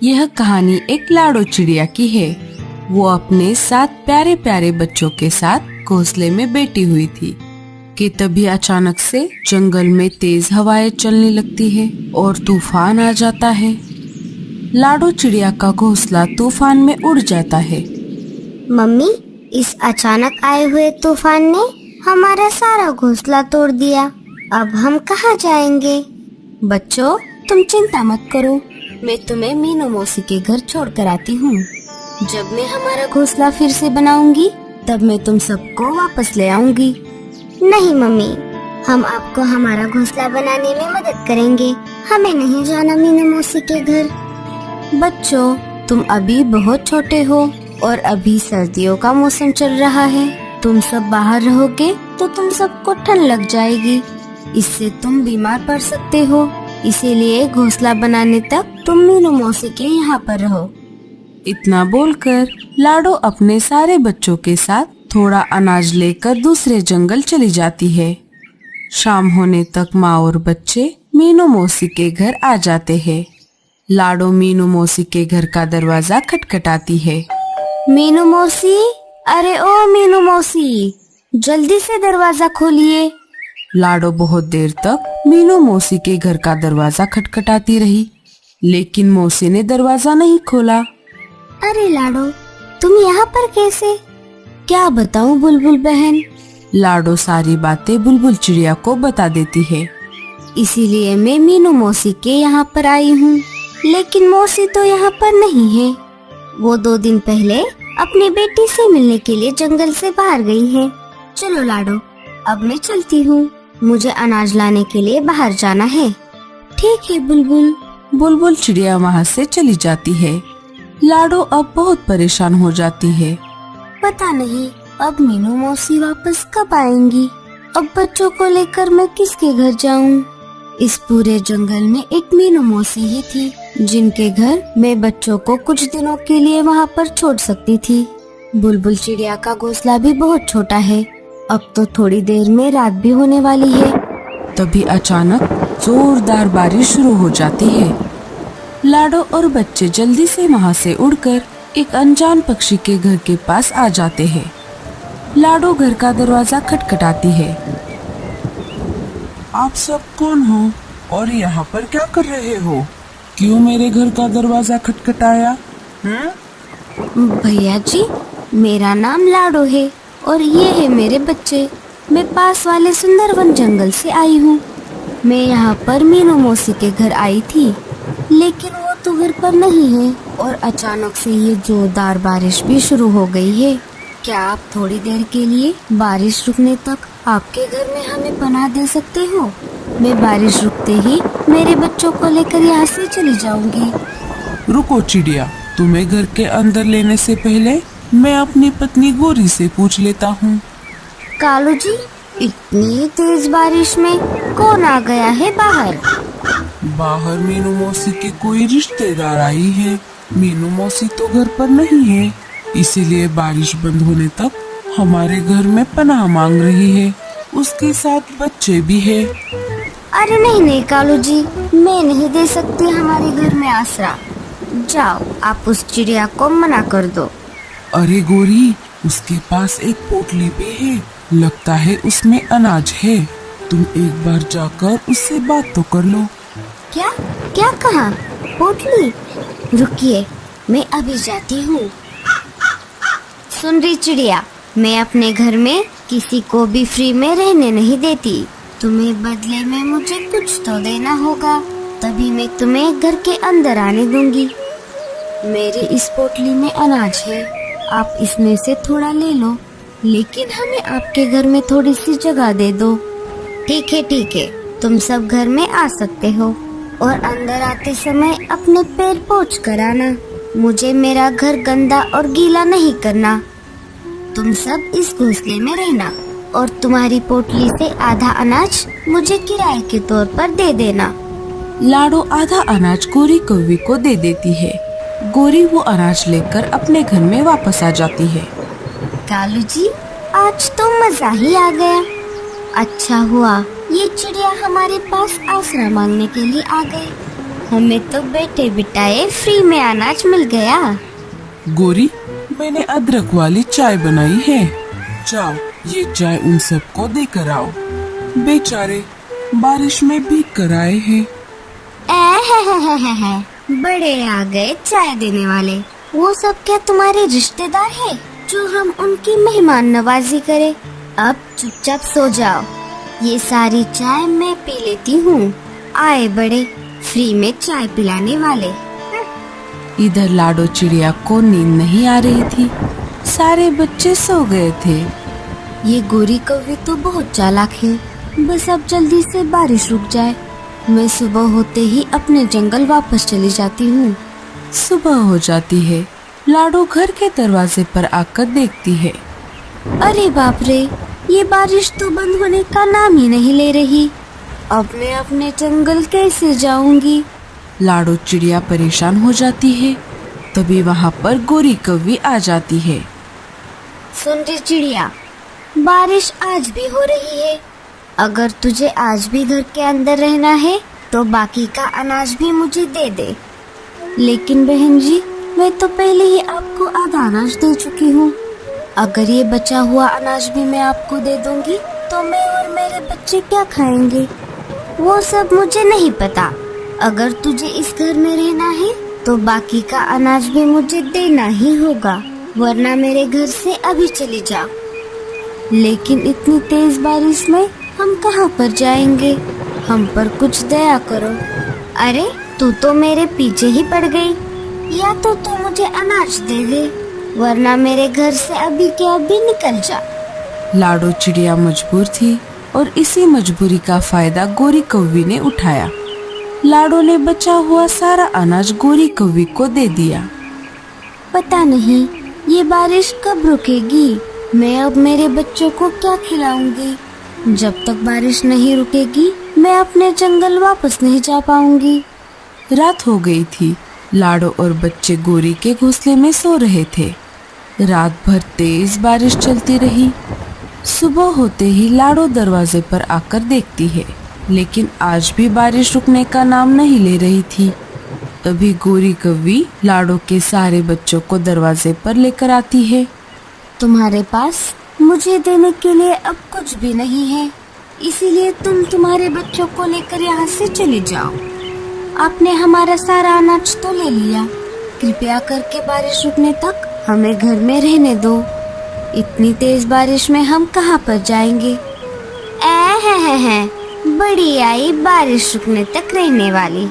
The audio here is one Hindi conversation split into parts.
यह कहानी एक लाडो चिड़िया की है। वो अपने 7 प्यारे प्यारे बच्चों के साथ घोंसले में बैठी हुई थी कि तभी अचानक से जंगल में तेज हवाएं चलने लगती है और तूफान आ जाता है। लाडो चिड़िया का घोंसला तूफान में उड़ जाता है। मम्मी, इस अचानक आए हुए तूफान ने हमारा सारा घोंसला तोड़ दिया। अब हम कहाँ जाएंगे? बच्चों, तुम चिंता मत करो, मैं तुम्हें मीनू मौसी के घर छोड़ कर आती हूँ। जब मैं हमारा घोंसला फिर से बनाऊंगी तब मैं तुम सबको वापस ले आऊंगी। नहीं मम्मी, हम आपको हमारा घोंसला बनाने में मदद करेंगे। हमें नहीं जाना मीनू मौसी के घर। बच्चों, तुम अभी बहुत छोटे हो और अभी सर्दियों का मौसम चल रहा है। तुम सब बाहर रहोगे तो तुम सबको ठंड लग जाएगी, इससे तुम बीमार पड़ सकते हो। इसीलिए घोंसला बनाने तक तुम मीनू मौसी के यहाँ पर रहो। इतना बोलकर लाडो अपने सारे बच्चों के साथ थोड़ा अनाज लेकर दूसरे जंगल चली जाती है। शाम होने तक माँ और बच्चे मीनू मौसी के घर आ जाते हैं। लाडो मीनू मौसी के घर का दरवाजा खटखटाती है। मीनू मौसी, अरे ओ मीनू मौसी, जल्दी से दरवाजा खोलिए। लाडो बहुत देर तक मीनू मौसी के घर का दरवाजा खटखटाती रही, लेकिन मौसी ने दरवाजा नहीं खोला। अरे लाडो, तुम यहाँ पर कैसे? क्या बताऊं बुलबुल बहन? लाडो सारी बातें बुलबुल चिड़िया को बता देती है। इसीलिए मैं मीनू मौसी के यहाँ पर आई हूँ, लेकिन मौसी तो यहाँ पर नहीं है। वो 2 दिन पहले अपनी बेटी से मिलने के लिए जंगल से बाहर गई है। चलो लाडो, अब मैं चलती हूँ, मुझे अनाज लाने के लिए बाहर जाना है। ठीक है बुलबुल। बुलबुल चिड़िया वहाँ से चली जाती है। लाडो अब बहुत परेशान हो जाती है। पता नहीं अब मीनू मौसी वापस कब आएंगी। अब बच्चों को लेकर मैं किसके घर जाऊं? इस पूरे जंगल में एक मीनू मौसी ही थी, जिनके घर मैं बच्चों को कुछ दिनों के लिए वहाँ पर छोड़ सकती थी। बुलबुल चिड़िया का घोंसला भी बहुत छोटा है। अब तो थोड़ी देर में रात भी होने वाली है। तभी अचानक जोरदार बारिश शुरू हो जाती है। लाडो और बच्चे जल्दी से वहाँ से उड़कर एक अनजान पक्षी के घर के पास आ जाते हैं। लाडो घर का दरवाजा खटखटाती है। आप सब कौन हो और यहाँ पर क्या कर रहे हो? क्यों मेरे घर का दरवाजा खटखटाया? भैया जी, मेरा नाम लाडो है और ये है मेरे बच्चे। मैं पास वाले सुंदरवन जंगल से आई हूँ। मैं यहाँ पर मीनू मौसी के घर आई थी, लेकिन वो तो घर पर नहीं है और अचानक से ये जोरदार बारिश भी शुरू हो गई है। क्या आप थोड़ी देर के लिए बारिश रुकने तक आपके घर में हमें पनाह दे सकते हो? मैं बारिश रुकते ही मेरे बच्चों को लेकर यहाँ से चली जाऊंगी। रुको चिड़िया, तुम्हें घर के अंदर लेने से पहले मैं अपनी पत्नी गोरी से पूछ लेता हूँ। कालू जी, इतनी तेज बारिश में कौन आ गया है बाहर? बाहर मीनू मौसी के कोई रिश्तेदार आई है। मीनू मौसी तो घर पर नहीं है, इसीलिए बारिश बंद होने तक हमारे घर में पनाह मांग रही है। उसके साथ बच्चे भी है। अरे नहीं नहीं कालू जी, मैं नहीं दे सकती हमारे घर में आसरा। जाओ, आप उस चिड़िया को मना कर दो। अरे गोरी, उसके पास एक पोटली भी है, लगता है उसमें अनाज है। तुम एक बार जाकर उससे बात तो कर लो। क्या क्या कहा? पोटली? रुकिए, मैं अभी जाती हूँ। सुन रही चिड़िया, मैं अपने घर में किसी को भी फ्री में रहने नहीं देती। तुम्हें बदले में मुझे कुछ तो देना होगा, तभी मैं तुम्हें घर के अंदर आने दूंगी। मेरी इस पोटली में अनाज है, आप इसमें से थोड़ा ले लो, लेकिन हमें आपके घर में थोड़ी सी जगह दे दो। ठीक है, तुम सब घर में आ सकते हो और अंदर आते समय अपने पैर पोंछ कर आना। मुझे मेरा घर गंदा और गीला नहीं करना। तुम सब इस घोंसले में रहना और तुम्हारी पोटली से आधा अनाज मुझे किराए के तौर पर दे देना। लाडो आधा अनाज गोरी कौवी को दे देती है। गोरी वो अनाज लेकर अपने घर में वापस आ जाती है। कालू जी, आज तो मजा ही आ गया। अच्छा हुआ ये चिड़िया हमारे पास आसरा मांगने के लिए आ गई। हमें तो बेटे बिटाए फ्री में अनाज मिल गया। गोरी, मैंने अदरक वाली चाय बनाई है, जाओ ये चाय उन सबको देकर आओ। बेचारे बारिश में भीग कर आए हैं। बड़े आ गए चाय देने वाले। वो सब क्या तुम्हारे रिश्तेदार है जो हम उनकी मेहमान नवाजी करें? अब चुपचाप सो जाओ, ये सारी चाय मैं पी लेती हूँ। आए बड़े फ्री में चाय पिलाने वाले। इधर लाडो चिड़िया को नींद नहीं आ रही थी, सारे बच्चे सो गए थे। ये गोरी कौवी तो बहुत चालाक है, बस अब जल्दी से बारिश रुक जाए। मैं सुबह होते ही अपने जंगल वापस चली जाती हूँ। सुबह हो जाती है, लाडो घर के दरवाजे पर आकर देखती है। अरे बाप रे, ये बारिश तो बंद होने का नाम ही नहीं ले रही। अब मैं अपने जंगल कैसे जाऊंगी? लाडो चिड़िया परेशान हो जाती है। तभी वहाँ पर गोरी कौवी आ जाती है। सुन रे चिड़िया, बारिश आज भी हो रही है। अगर तुझे आज भी घर के अंदर रहना है तो बाकी का अनाज भी मुझे दे दे। लेकिन बहन जी, मैं तो पहले ही आपको आधा अनाज दे चुकी हूँ। अगर ये बचा हुआ अनाज भी मैं आपको दे दूंगी तो मैं और मेरे बच्चे क्या खाएंगे? वो सब मुझे नहीं पता। अगर तुझे इस घर में रहना है तो बाकी का अनाज भी मुझे देना ही होगा, वरना मेरे घर से अभी चली जा। लेकिन इतनी तेज बारिश में हम कहाँ पर जाएंगे? हम पर कुछ दया करो। अरे तू तो मेरे पीछे ही पड़ गई, या तो तू मुझे अनाज दे दे, वरना मेरे घर से अभी के अभी निकल जा। लाडो चिड़िया मजबूर थी और इसी मजबूरी का फायदा गोरी कौवी ने उठाया। लाडो ने बचा हुआ सारा अनाज गोरी कौवी को दे दिया। पता नहीं ये बारिश कब रुकेगी। मैं अब मेरे बच्चों को क्या खिलाऊंगी? जब तक बारिश नहीं रुकेगी मैं अपने जंगल वापस नहीं जा पाऊंगी। रात हो गई थी। लाडो और बच्चे गोरी के घोंसले में सो रहे थे। रात भर तेज बारिश चलती रही। सुबह होते ही लाडो दरवाजे पर आकर देखती है, लेकिन आज भी बारिश रुकने का नाम नहीं ले रही थी। तभी गोरी कौवी लाडो के सारे बच्चों को दरवाजे पर लेकर आती है। तुम्हारे पास मुझे देने के लिए अब कुछ भी नहीं है, इसीलिए तुम तुम्हारे बच्चों को लेकर यहाँ से चले जाओ। आपने हमारा सारा अनाज तो ले लिया, कृपया करके बारिश रुकने तक हमें घर में रहने दो। इतनी तेज बारिश में हम कहाँ पर जाएंगे? बड़ी आई बारिश रुकने तक रहने वाली।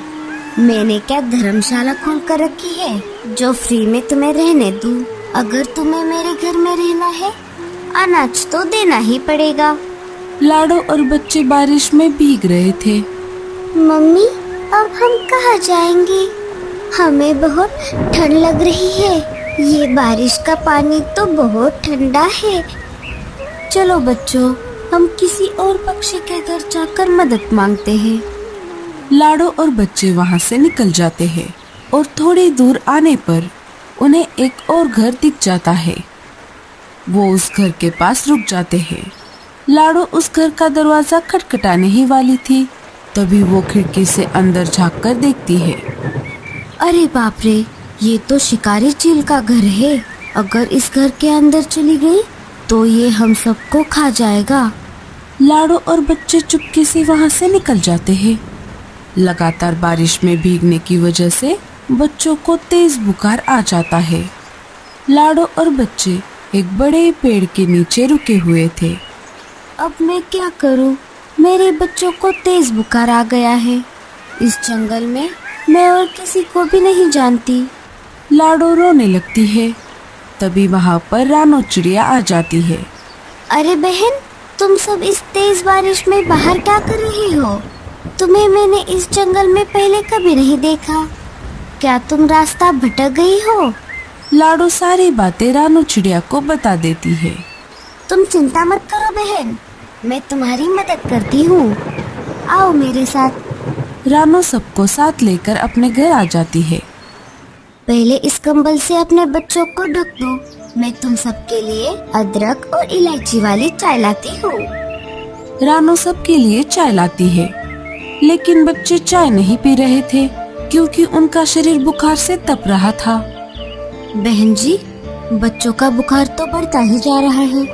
मैंने क्या धर्मशाला खोल कर रखी है जो फ्री में तुम्हें रहने दूं? अगर तुम्हें मेरे घर में रहना है अनाज तो देना ही पड़ेगा। लाडो और बच्चे बारिश में भीग रहे थे। मम्मी, अब हम कहाँ जाएंगे? हमें बहुत ठंड लग रही है। ये बारिश का पानी तो बहुत ठंडा है। चलो बच्चों, हम किसी और पक्षी के घर जाकर मदद मांगते हैं। लाडो और बच्चे वहाँ से निकल जाते हैं और थोड़ी दूर आने पर उन्हें एक और घर दिख जाता है। वो उस घर के पास रुक जाते हैं। लाडो उस घर का दरवाजा खटखटाने ही वाली थी, तभी वो खिड़की से अंदर झांककर देखती है। अरे बाप रे, ये तो शिकारी चील का घर है। अगर इस घर के अंदर चली गई तो ये हम सबको खा जाएगा। लाडो और बच्चे चुपके से वहाँ से निकल जाते हैं। लगातार बारिश में भीगने की वजह से बच्चों को तेज बुखार आ जाता है। लाडो और बच्चे एक बड़े पेड़ के नीचे रुके हुए थे। अब मैं क्या करूं? मेरे बच्चों को तेज बुखार आ गया है। इस जंगल में मैं और किसी को भी नहीं जानती। लाडो रोने लगती है। तभी वहाँ पर रानो चिड़िया आ जाती है। अरे बहन, तुम सब इस तेज बारिश में बाहर क्या कर रही हो? तुम्हें मैंने इस जंगल में पहले कभी नहीं देखा। क्या तुम रास्ता भटक गई हो? लाडो सारी बातें रानो चिड़िया को बता देती है। तुम चिंता मत करो बहन, मैं तुम्हारी मदद करती हूँ। आओ मेरे साथ। रानो सबको साथ लेकर अपने घर आ जाती है। पहले इस कंबल से अपने बच्चों को ढक दो। मैं तुम सबके लिए अदरक और इलायची वाली चाय लाती हूँ। रानो सबके लिए चाय लाती है, लेकिन बच्चे चाय नहीं पी रहे थे क्योंकि उनका शरीर बुखार से तप रहा था। बहन जी, बच्चों का बुखार तो बढ़ता ही जा रहा है।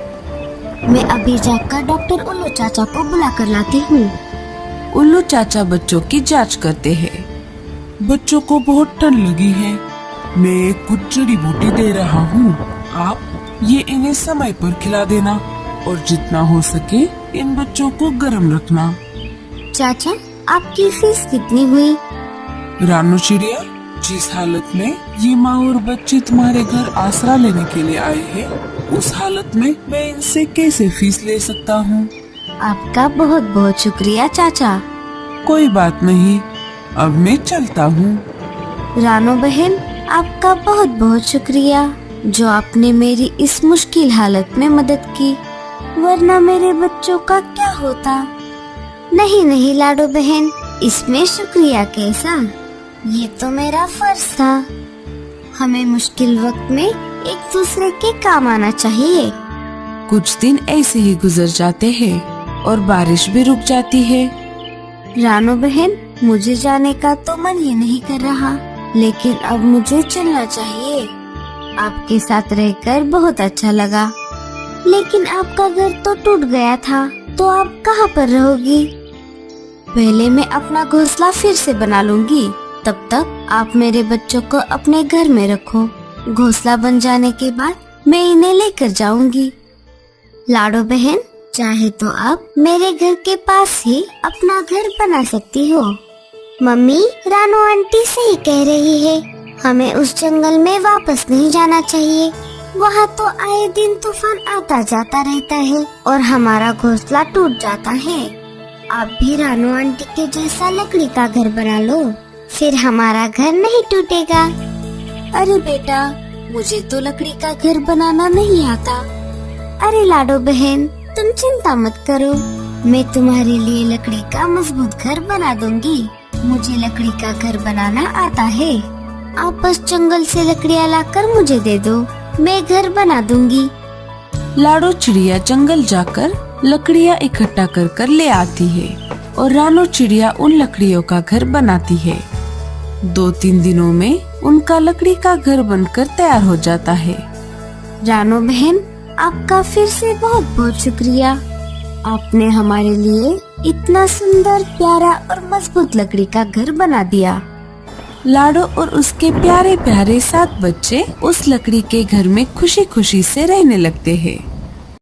मैं अभी जाकर डॉक्टर उल्लू चाचा को बुला कर लाती हूँ। उल्लू चाचा बच्चों की जांच करते हैं। बच्चों को बहुत ठंड लगी है, मैं कुछ जड़ी बूटी दे रहा हूँ, आप ये इन्हें समय पर खिला देना और जितना हो सके इन बच्चों को गर्म रखना। चाचा, आपकी फीस कितनी हुई? रानू चिड़िया, जिस हालत में ये माँ और बच्चे तुम्हारे घर आसरा लेने के लिए आए हैं, उस हालत में मैं इनसे कैसे फीस ले सकता हूँ? आपका बहुत बहुत शुक्रिया चाचा। कोई बात नहीं, अब मैं चलता हूँ। रानो बहन, आपका बहुत बहुत शुक्रिया जो आपने मेरी इस मुश्किल हालत में मदद की, वरना मेरे बच्चों का क्या होता। नहीं नहीं लाडो बहन, इसमें शुक्रिया कैसा, ये तो मेरा फर्ज था। हमें मुश्किल वक्त में एक दूसरे के काम आना चाहिए। कुछ दिन ऐसे ही गुजर जाते हैं और बारिश भी रुक जाती है। रानो बहन, मुझे जाने का तो मन ही नहीं कर रहा, लेकिन अब मुझे चलना चाहिए। आपके साथ रहकर बहुत अच्छा लगा, लेकिन आपका घर तो टूट गया था, तो आप कहाँ पर रहोगी? पहले मैं अपना घोंसला फिर से बना लूंगी, तब तक आप मेरे बच्चों को अपने घर में रखो। घोंसला बन जाने के बाद मैं इन्हें लेकर जाऊंगी। लाडो बहन, चाहे तो आप मेरे घर के पास ही अपना घर बना सकती हो। मम्मी, रानू आंटी सही कह रही है, हमें उस जंगल में वापस नहीं जाना चाहिए। वहाँ तो आए दिन तूफान आता जाता रहता है और हमारा घोंसला टूट जाता है। आप भी रानू आंटी के जैसा लकड़ी का घर बना लो, फिर हमारा घर नहीं टूटेगा। अरे बेटा, मुझे तो लकड़ी का घर बनाना नहीं आता। अरे लाडो बहन, तुम चिंता मत करो, मैं तुम्हारे लिए लकड़ी का मजबूत घर बना दूंगी। मुझे लकड़ी का घर बनाना आता है। आप बस जंगल से लकड़ियाँ लाकर मुझे दे दो, मैं घर बना दूंगी। लाडो चिड़िया जंगल जाकर लकड़ियाँ इकट्ठा कर कर ले आती है और रानो चिड़िया उन लकड़ियों का घर बनाती है। 2-3 दिनों में उनका लकड़ी का घर बनकर तैयार हो जाता है। रानो बहन, आपका फिर से बहुत बहुत शुक्रिया। आपने हमारे लिए इतना सुंदर, प्यारा और मजबूत लकड़ी का घर बना दिया। लाडो और उसके प्यारे प्यारे 7 बच्चे उस लकड़ी के घर में खुशी खुशी से रहने लगते हैं।